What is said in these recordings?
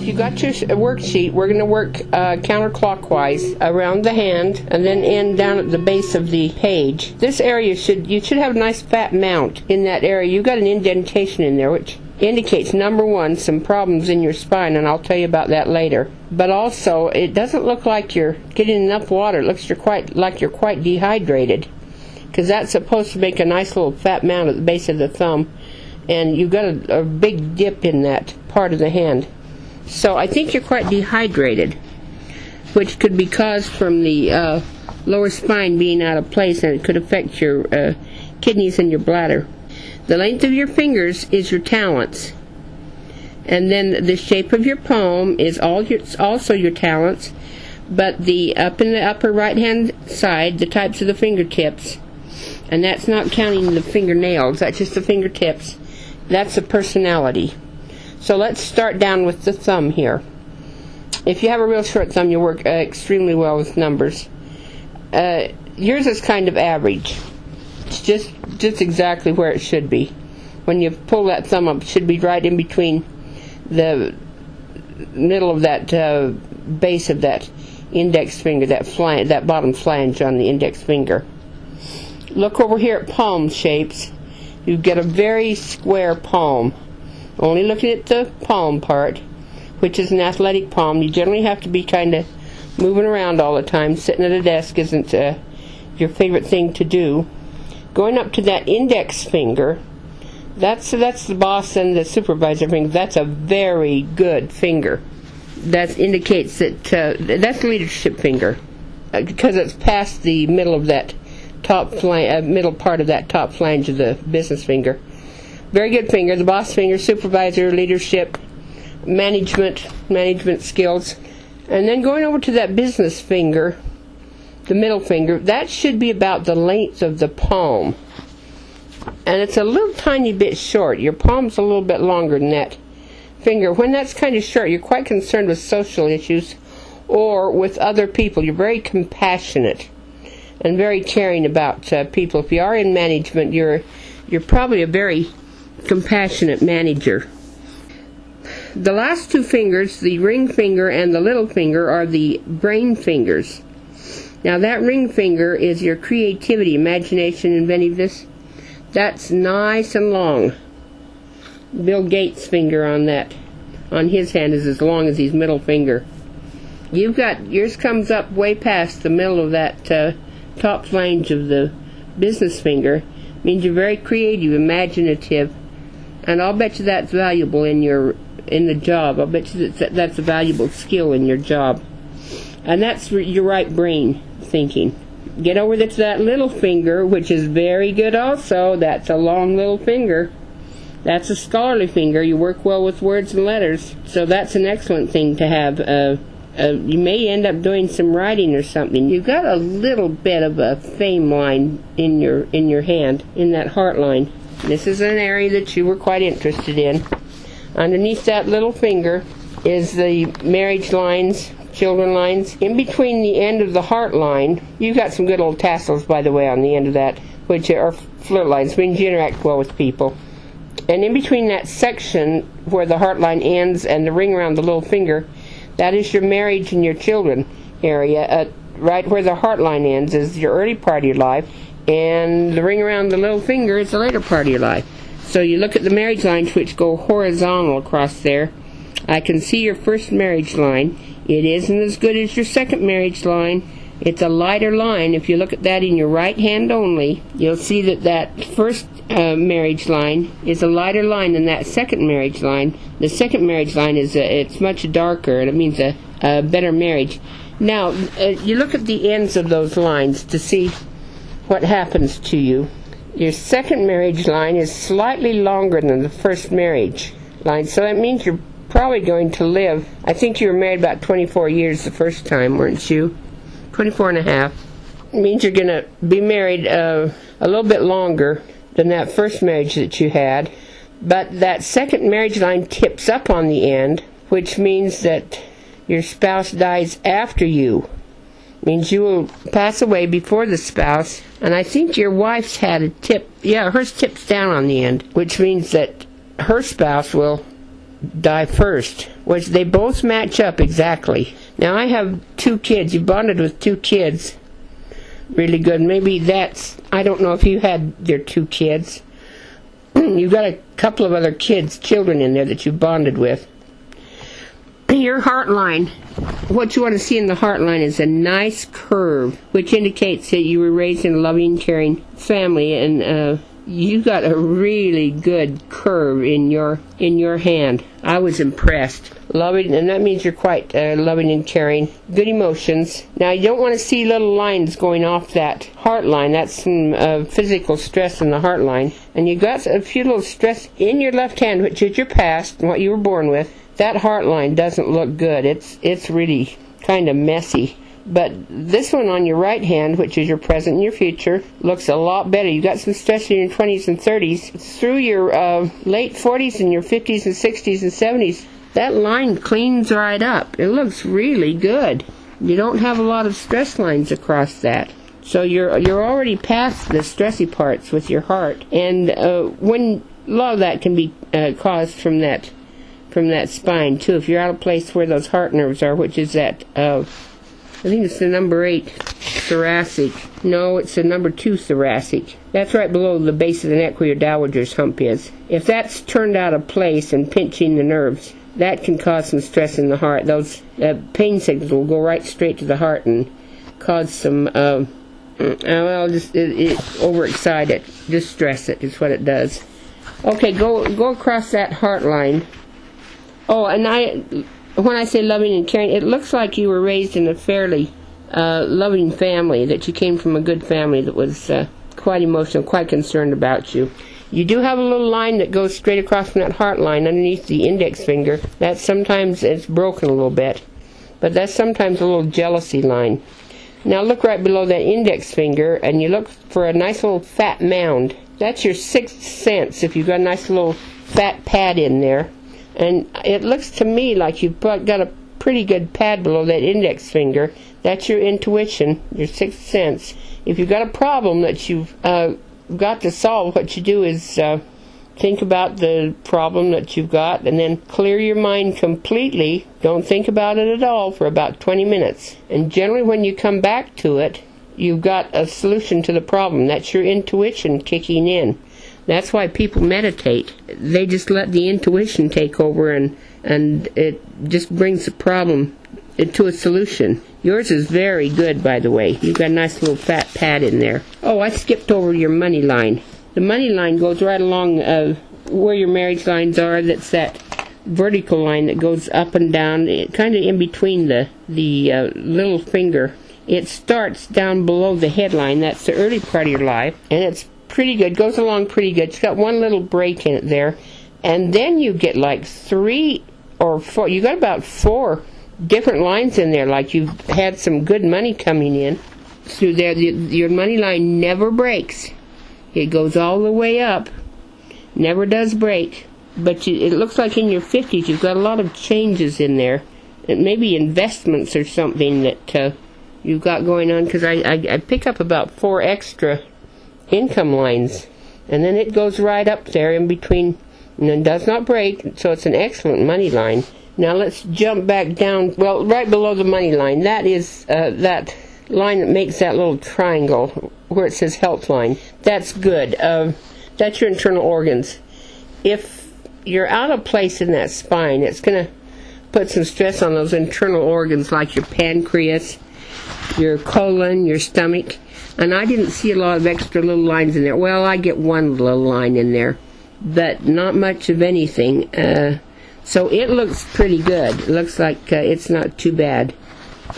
you got your worksheet, we're going to work counterclockwise around the hand and then end down at the base of the page. This area you should have a nice fat mount in that area. You've got an indentation in there, which indicates, number one, some problems in your spine, and I'll tell you about that later. But also, it doesn't look like you're getting enough water. It looks like you're quite dehydrated, because that's supposed to make a nice little fat mount at the base of the thumb, and you've got a big dip in that part of the hand. So I think you're quite dehydrated, which could be caused from the lower spine being out of place, and it could affect your kidneys and your bladder. The length of your fingers is your talents, and then the shape of your palm is also your talents, but up in the upper right hand side, the types of the fingertips, and that's not counting the fingernails, that's just the fingertips, that's a personality. So let's start down with the thumb here. If you have a real short thumb, you'll work extremely well with numbers. Yours is kind of average. It's just exactly where it should be. When you pull that thumb up, it should be right in between the middle of that base of that index finger, that bottom flange on the index finger. Look over here at palm shapes. You get a very square palm. Only looking at the palm part, which is an athletic palm. You generally have to be kind of moving around all the time. Sitting at a desk isn't your favorite thing to do. Going up to that index finger, that's the boss and the supervisor finger. That's a very good finger. That indicates that that's the leadership finger, because it's past the middle of that middle part of that top flange of the business finger. Very good finger. The boss finger, supervisor, leadership, management skills. And then going over to that business finger, the middle finger, that should be about the length of the palm. And it's a little tiny bit short. Your palm's a little bit longer than that finger. When that's kind of short, you're quite concerned with social issues or with other people. You're very compassionate and very caring about people. If you are in management, you're probably a very compassionate manager. The last two fingers, the ring finger and the little finger, are the brain fingers. Now that ring finger is your creativity, imagination, inventiveness. That's nice and long. Bill Gates' finger on his hand is as long as his middle finger. Yours comes up way past the middle of that top flange of the business finger. Means you're very creative, imaginative, and I'll bet you that's valuable in the job. I'll bet you that's a valuable skill in your job. And that's your right brain thinking. Get over to that little finger, which is very good also. That's a long little finger. That's a scholarly finger. You work well with words and letters, so that's an excellent thing to have. You may end up doing some writing or something. You've got a little bit of a fame line in your hand, in that heart line. This is an area that you were quite interested in. Underneath that little finger is the marriage lines, children lines. In between the end of the heart line, you've got some good old tassels, by the way, on the end of that, which are flirt lines, means you interact well with people. And in between that section where the heart line ends and the ring around the little finger, that is your marriage and your children area. Right where the heart line ends is your early part of your life, and the ring around the little finger is the later part of your life. So you look at the marriage lines, which go horizontal across there. I can see your first marriage line. It isn't as good as your second marriage line. It's a lighter line. If you look at that in your right hand only, you'll see that first marriage line is a lighter line than that second marriage line. The second marriage line it's much darker, and it means a better marriage. Now, you look at the ends of those lines to see what happens to you. Your second marriage line is slightly longer than the first marriage line, so that means you're probably going to live. I think you were married about 24 years the first time, weren't you? 24 and a half. It means you're going to be married a little bit longer than that first marriage that you had. But that second marriage line tips up on the end, which means that your spouse dies after you. It means you will pass away before the spouse. And I think your wife's had a tip. Yeah, hers tips down on the end, which means that her spouse will die first, which they both match up exactly. Now I have 2 kids. You bonded with 2 kids. Really good. Maybe that's, I don't know if you had your 2 kids. You've got a couple of other children in there that you bonded with. Your heart line, what you want to see in the heart line is a nice curve, which indicates that you were raised in a loving, caring family, and you got a really good curve in your hand. I was impressed. Loving, and that means you're quite loving and caring. Good emotions. Now you don't want to see little lines going off that heart line. That's some physical stress in the heart line. And you got a few little stress in your left hand, which is your past and what you were born with. That heart line doesn't look good. It's really kind of messy. But this one on your right hand, which is your present and your future, looks a lot better. You got some stress in your 20s and 30s. Through your late 40s and your 50s and 60s and 70s, that line cleans right up. It looks really good. You don't have a lot of stress lines across that. So you're already past the stressy parts with your heart. And when a lot of that can be caused from that spine too. If you're out of place where those heart nerves are, which is that I think it's the number 8 thoracic. No, it's the number 2 thoracic. That's right below the base of the neck where your dowager's hump is. If that's turned out of place and pinching the nerves, that can cause some stress in the heart. Those pain signals will go right straight to the heart and cause some, overexcite it. Just stress it is what it does. Okay, go across that heart line. Oh, and when I say loving and caring, it looks like you were raised in a fairly loving family, that you came from a good family that was quite emotional, quite concerned about you. You do have a little line that goes straight across from that heart line underneath the index finger. That sometimes it's broken a little bit, but that's sometimes a little jealousy line. Now look right below that index finger, and you look for a nice little fat mound. That's your 6th sense, if you've got a nice little fat pad in there. And it looks to me like you've got a pretty good pad below that index finger. That's your intuition, your 6th sense. If you've got a problem that you've got to solve, what you do is think about the problem that you've got and then clear your mind completely. Don't think about it at all for about 20 minutes. And generally when you come back to it, you've got a solution to the problem. That's your intuition kicking in. That's why people meditate. They just let the intuition take over, and it just brings the problem to a solution. Yours is very good, by the way. You've got a nice little fat pad in there. Oh, I skipped over your money line. The money line goes right along where your marriage lines are. That's that vertical line that goes up and down, kind of in between the little finger. It starts down below the headline. That's the early part of your life, and it's pretty good, goes along pretty good. It's got one little break in it there, and then you get like 3 or 4, you got about 4 different lines in there, like you've had some good money coming in through there. Your money line never breaks. It goes all the way up, never does break, but it looks like in your 50s you've got a lot of changes in there. It may be investments or something that you've got going on, because I pick up about 4 extra income lines, and then it goes right up there in between and then does not break, so it's an excellent money line. Now let's jump back down, well, right below the money line. That is that line that makes that little triangle where it says health line. That's good. That's your internal organs. If you're out of place in that spine, it's going to put some stress on those internal organs like your pancreas, your colon, your stomach. And I didn't see a lot of extra little lines in there. Well, I get one little line in there, but not much of anything. So it looks pretty good. It looks like it's not too bad.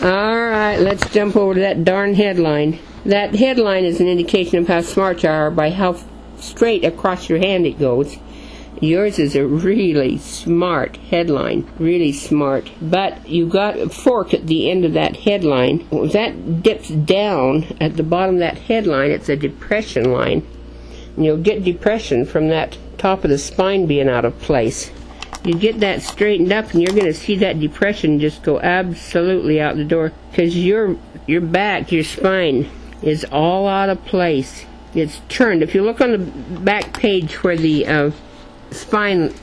Alright, let's jump over to that darn headline. That headline is an indication of how smart you are by how straight across your hand it goes. Yours is a really smart headline, really smart. But you've got a fork at the end of that headline. That dips down at the bottom of that headline. It's a depression line. And you'll get depression from that top of the spine being out of place. You get that straightened up and you're going to see that depression just go absolutely out the door. Because your back, your spine, is all out of place. It's turned. If you look on the back page where the spine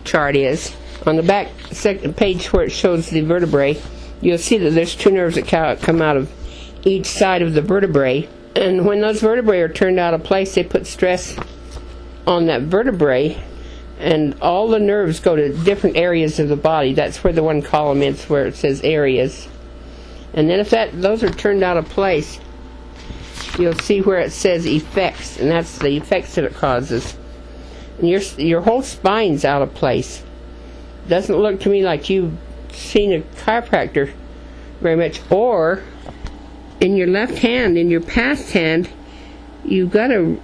chart is On the back second page where it shows the vertebrae, you'll see that there's two nerves that come out of each side of the vertebrae. And when those vertebrae are turned out of place, they put stress on that vertebrae, and all the nerves go to different areas of the body. That's where the one column is, where it says areas. And then if those are turned out of place, you'll see where it says effects, and that's the effects that it causes. And your whole spine's out of place. Doesn't look to me like you've seen a chiropractor very much. Or in your left hand, in your past hand, you've got a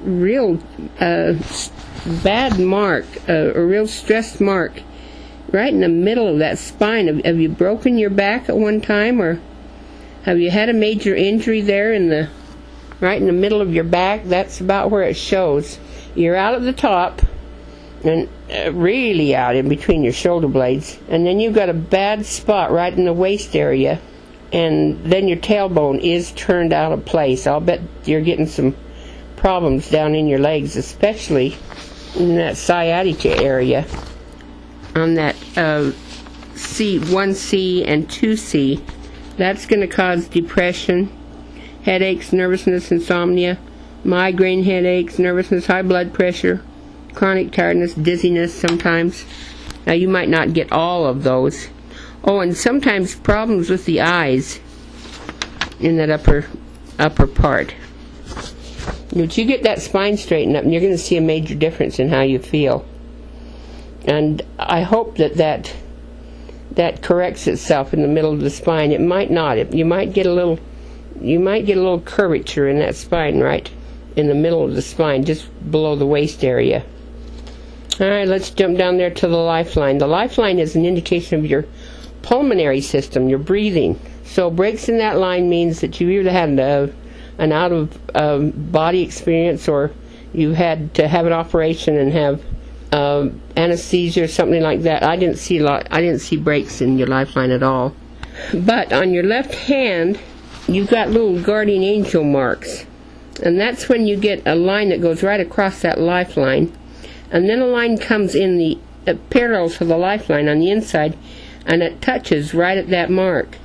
real bad mark, a real stressed mark right in the middle of that spine. Have you broken your back at one time, or have you had a major injury there right in the middle of your back? That's about where it shows. You're out at the top, and really out in between your shoulder blades, and then you've got a bad spot right in the waist area, and then your tailbone is turned out of place. I'll bet you're getting some problems down in your legs, especially in that sciatica area, on that C1C and 2C. That's going to cause depression, headaches, nervousness, insomnia, migraine headaches, nervousness, high blood pressure, chronic tiredness, dizziness sometimes. Now you might not get all of those. Oh, and sometimes problems with the eyes in that upper part. But you get that spine straightened up, and you're going to see a major difference in how you feel. And I hope that corrects itself in the middle of the spine. It might not. You might get a little curvature in that spine, right in the middle of the spine, just below the waist area. All right, let's jump down there to the lifeline. The lifeline is an indication of your pulmonary system, your breathing. So breaks in that line means that you either had an out-of-body experience, or you had to have an operation and have anesthesia or something like that. I didn't see breaks in your lifeline at all. But on your left hand, you've got little guardian angel marks, and that's when you get a line that goes right across that lifeline, and then a line comes in the parallel to the lifeline on the inside, and it touches right at that mark.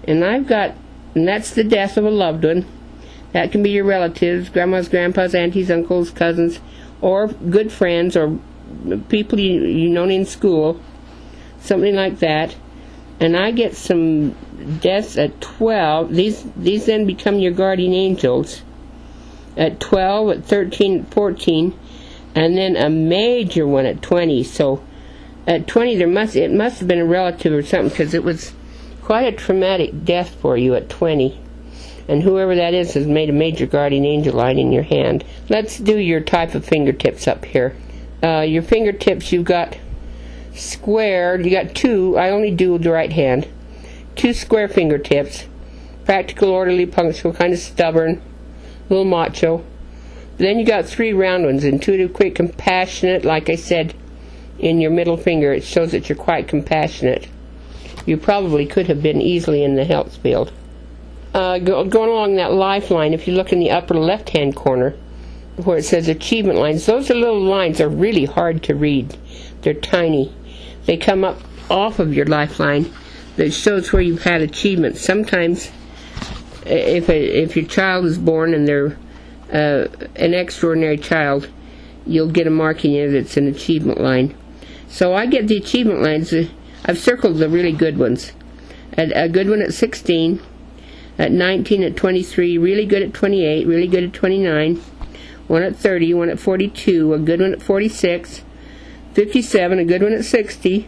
And that's the death of a loved one. That can be your relatives, grandmas, grandpas, aunties, uncles, cousins, or good friends, or people you known in school, something like that. And I get some deaths at 12. These then become your guardian angels at 12, at 13, at 14, and then a major one at 20. So at 20, it must have been a relative or something, because it was quite a traumatic death for you at 20. And whoever that is has made a major guardian angel line in your hand. Let's do your type of fingertips up here. Your fingertips, you've got square. You got two. I only do the right hand. 2 square fingertips. Practical, orderly, punctual, kind of stubborn, a little macho. Then you got 3 round ones. Intuitive, quick, compassionate. Like I said, in your middle finger, it shows that you're quite compassionate. You probably could have been easily in the health field. Going along that lifeline, if you look in the upper left-hand corner where it says achievement lines, those are little lines. Are really hard to read. They're tiny. They come up off of your lifeline that shows where you've had achievements. Sometimes if your child is born and they're an extraordinary child, you'll get a marking in it that's an achievement line. So I get the achievement lines. I've circled the really good ones. A good one at 16, at 19, at 23, really good at 28, really good at 29, one at 30, one at 42, a good one at 46, 57, a good one at 60,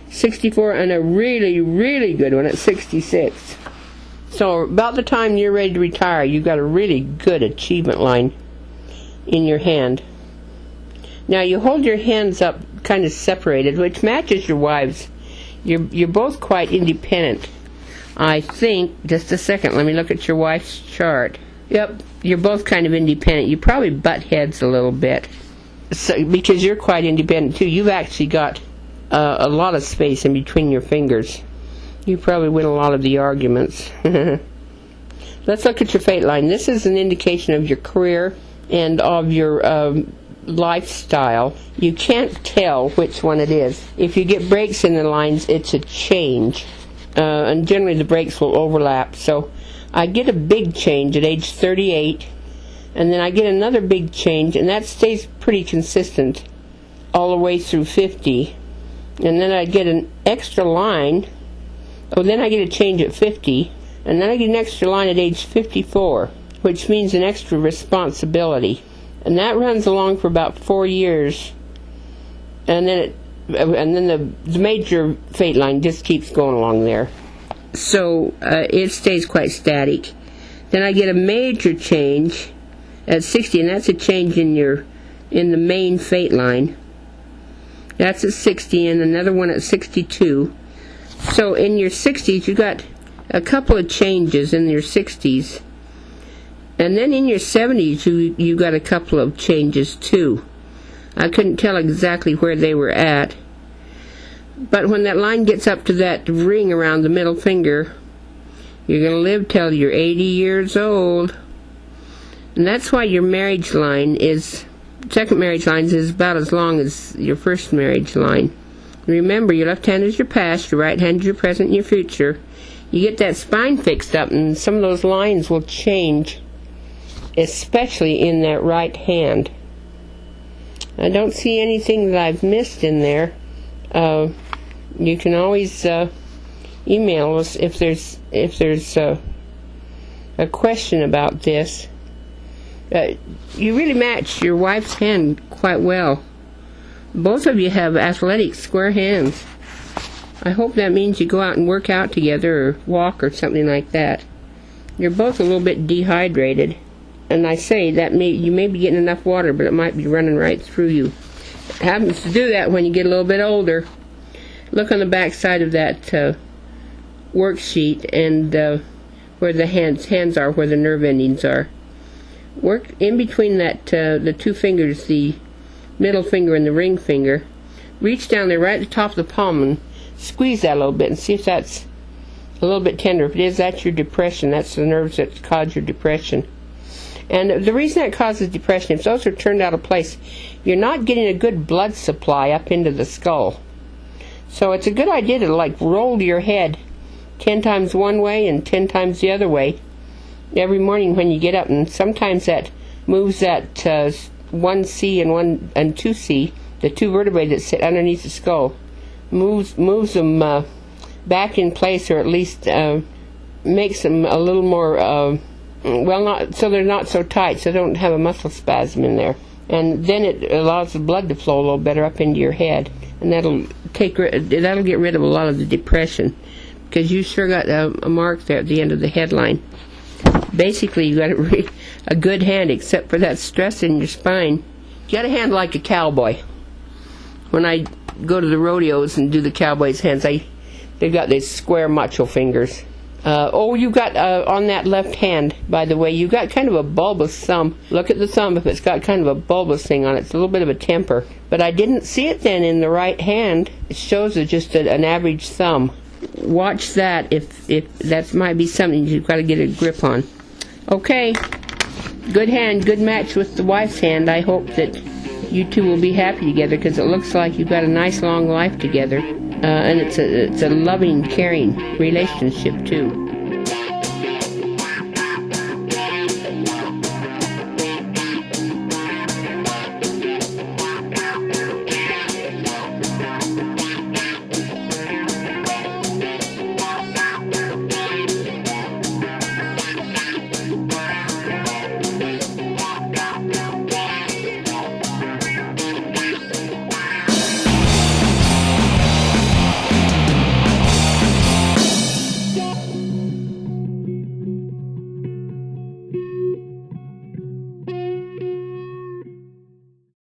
64, and a really, really good one at 66. So about the time you're ready to retire, you've got a really good achievement line in your hand. Now you hold your hands up kind of separated, which matches your wives. You're both quite independent. I think, just a second, let me look at your wife's chart. Yep, you're both kind of independent. You probably butt heads a little bit, because you're quite independent too. You've actually got a lot of space in between your fingers. You probably win a lot of the arguments. Let's look at your fate line. This is an indication of your career and of your lifestyle, you can't tell which one it is. If you get breaks in the lines, it's a change. And generally the breaks will overlap. So I get a big change at age 38, and then I get another big change, and that stays pretty consistent all the way through 50. And then I get an extra line. Oh, then I get a change at 50, and then I get an extra line at age 54, which means an extra responsibility. And that runs along for about 4 years, and then the major fate line just keeps going along there. So it stays quite static. Then I get a major change at 60, and that's a change in the main fate line. That's at 60, and another one at 62. So in your 60s, you got a couple of changes in your 60s. And then in your 70s, you got a couple of changes too. I couldn't tell exactly where they were at. But when that line gets up to that ring around the middle finger, you're going to live till you're 80 years old. And that's why your marriage line second marriage line is about as long as your first marriage line. Remember, your left hand is your past, your right hand is your present and your future. You get that spine fixed up, and some of those lines will change, especially in that right hand. I don't see anything that I've missed in there. You can always email us if there's a question about this. You really match your wife's hand quite well. Both of you have athletic, square hands. I hope that means you go out and work out together or walk or something like that. You're both a little bit dehydrated. And I say that you may be getting enough water, but it might be running right through you. It happens to do that when you get a little bit older. Look on the back side of that worksheet and where the hands are, where the nerve endings are. Work in between that the two fingers, the middle finger and the ring finger. Reach down there right at the top of the palm and squeeze that a little bit and see if that's a little bit tender. If it is, that's your depression. That's the nerves that cause your depression. And the reason that causes depression, if those are turned out of place, you're not getting a good blood supply up into the skull. So it's a good idea to roll your head 10 times one way and 10 times the other way every morning when you get up, and sometimes that moves that 1C and 2C, the two vertebrae that sit underneath the skull, moves them back in place, or at least makes them a little more not so they're not so tight, so they don't have a muscle spasm in there, and then it allows the blood to flow a little better up into your head, and that'll get rid of a lot of the depression, because you sure got a mark there at the end of the headline. Basically, you got a good hand, except for that stress in your spine. You got a hand like a cowboy. When I go to the rodeos and do the cowboy's hands, they've got these square macho fingers. You got on that left hand, by the way, you got kind of a bulbous thumb. Look at the thumb. If it's got kind of a bulbous thing on it, it's a little bit of a temper. But I didn't see it then in the right hand. It shows just an average thumb. Watch that if that might be something you've got to get a grip on. Okay, good hand, good match with the wife's hand. I hope that you two will be happy together, because it looks like you've got a nice long life together. And it's a loving, caring relationship too.